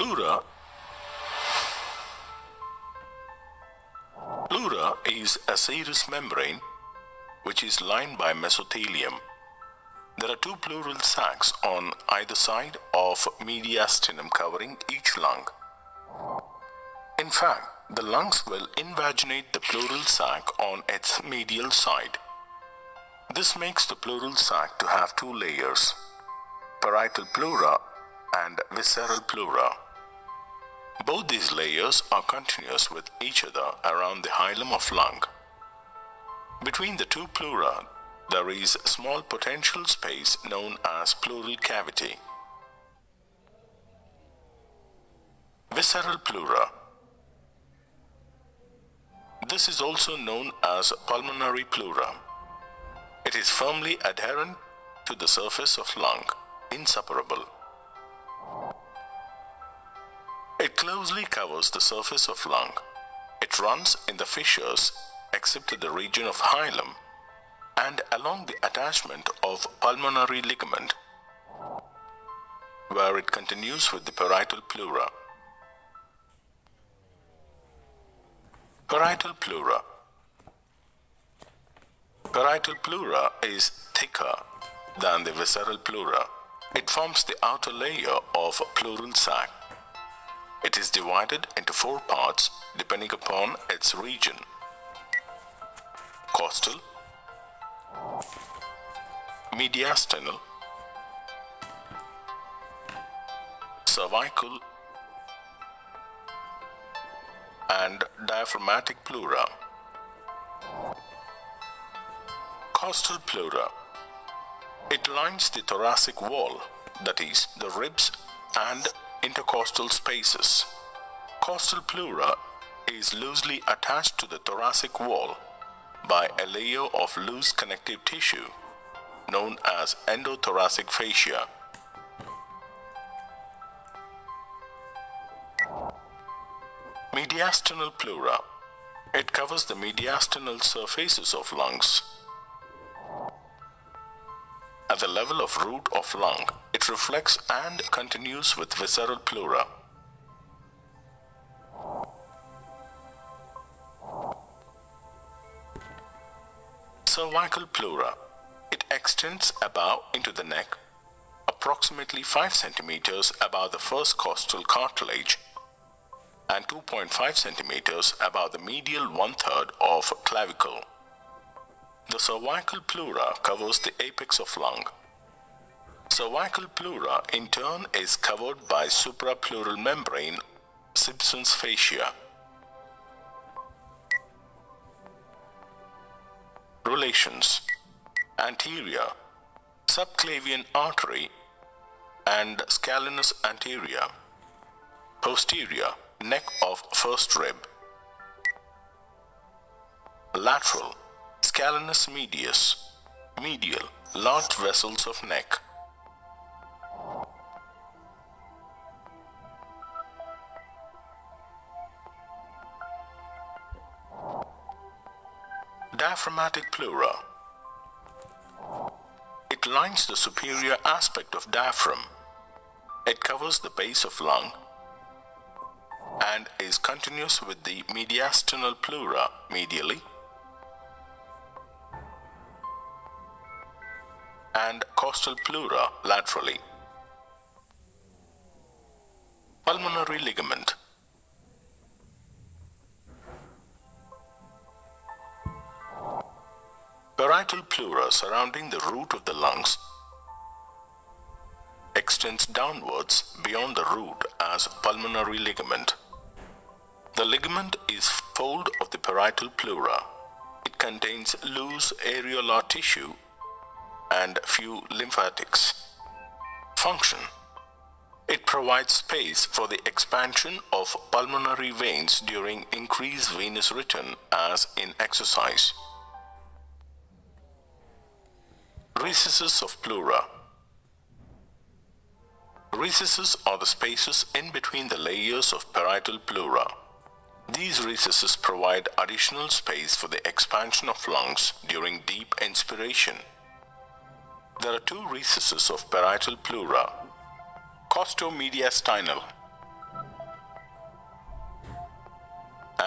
PleuRa is a serous membrane which is lined by mesothelium. There are two pleural sacs on either side of mediastinum covering each lung. In fact, the lungs will invaginate the pleural sac on its medial side. This makes the pleural sac to have two layers, parietal pleura and visceral pleura. Both these layers are continuous with each other around the hilum of lung. Between the two pleura, there is a small potential space known as pleural cavity. Visceral pleura. This is also known as pulmonary pleura. It is firmly adherent to the surface of lung, inseparable. It closely covers the surface of lung. It runs in the fissures except to the region of hilum and along the attachment of pulmonary ligament, where it continues with the parietal pleura. Parietal pleura. Parietal pleura is thicker than the visceral pleura. It forms the outer layer of a pleural sac. It is divided into four parts depending upon its region: costal, mediastinal, cervical, and diaphragmatic pleura. Costal pleura. It lines the thoracic wall, that is, the ribs and intercostal spaces. Costal pleura is loosely attached to the thoracic wall by a layer of loose connective tissue known as endothoracic fascia. Mediastinal pleura. It covers the mediastinal surfaces of lungs. At the level of root of lung, it reflects and continues with visceral pleura. Cervical pleura. It extends above into the neck, approximately 5 centimeters above the first costal cartilage and 2.5 centimeters above the medial 1/3 of clavicle. The cervical pleura covers the apex of lung. Cervical pleura in turn is covered by suprapleural membrane, Simpson's fascia. Relations: anterior, subclavian artery and scalenus anterior. Posterior, neck of first rib. Lateral, scalenus medius. Medial, large vessels of neck. Diaphragmatic pleura. It lines the superior aspect of diaphragm. It covers the base of lung and is continuous with the mediastinal pleura medially and costal pleura laterally. Pulmonary ligament. Parietal pleura surrounding the root of the lungs extends downwards beyond the root as pulmonary ligament. The ligament is fold of the parietal pleura. It contains loose areolar tissue and few lymphatics. Function: it provides space for the expansion of pulmonary veins during increased venous return as in exercise. Recesses of pleura. Recesses are the spaces in between the layers of parietal pleura. These recesses provide additional space for the expansion of lungs during deep inspiration. There are two recesses of parietal pleura: costomediastinal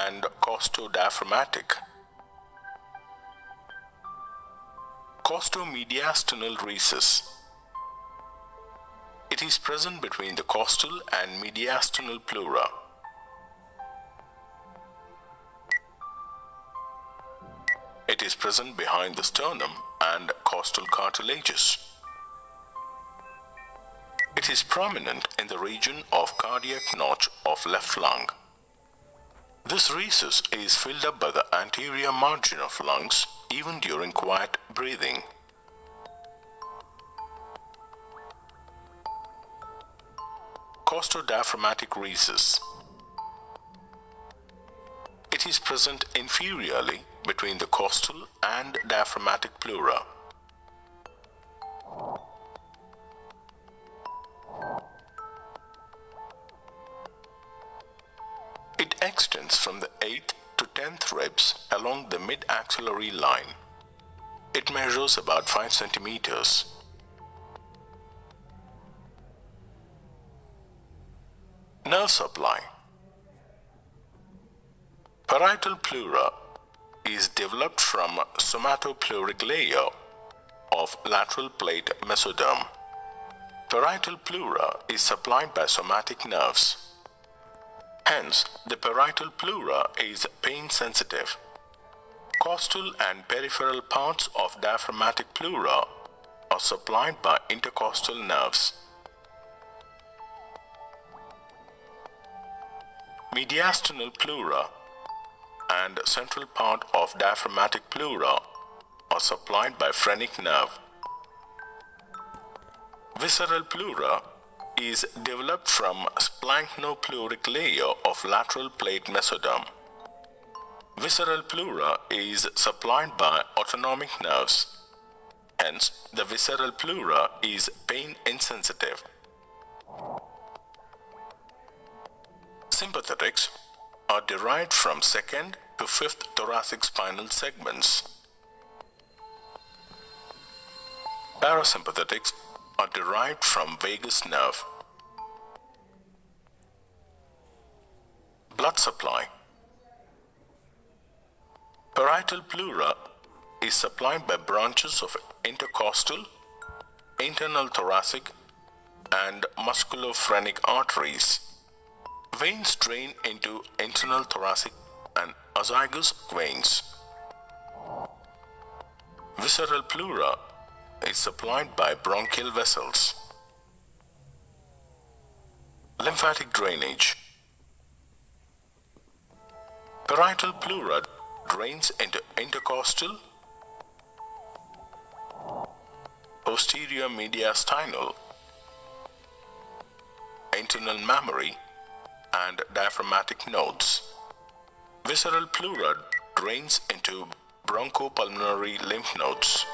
and costodiaphragmatic. Costomediastinal recess. It is present between the costal and mediastinal pleura. It is present behind the sternum and costal cartilages. It is prominent in the region of cardiac notch of left lung. This recess is filled up by the anterior margin of lungs even during quiet breathing. Costodiaphragmatic recess. It is present inferiorly between the costal and diaphragmatic pleura. It extends from the 8th to 10th ribs along the mid-axillary line. It measures about 5 centimeters. Nerve supply. Parietal pleura is developed from somatopleuric layer of lateral plate mesoderm. Parietal pleura is supplied by somatic nerves. Hence, the parietal pleura is pain sensitive. Costal and peripheral parts of diaphragmatic pleura are supplied by intercostal nerves. Mediastinal pleura and central part of diaphragmatic pleura are supplied by phrenic nerve. Visceral pleura is developed from splanchno-pleuric layer of lateral plate mesoderm. Visceral pleura is supplied by autonomic nerves. Hence, the visceral pleura is pain insensitive. Sympathetics are derived from 2nd to 5th thoracic spinal segments. Parasympathetics are derived from vagus nerve. Blood supply. Parietal pleura is supplied by branches of intercostal, internal thoracic, and musculophrenic arteries. Veins drain into internal thoracic and azygous veins. Visceral pleura is supplied by bronchial vessels. Lymphatic drainage. Parietal pleura drains into intercostal, posterior mediastinal, internal mammary, and diaphragmatic nodes. Visceral pleura drains into bronchopulmonary lymph nodes.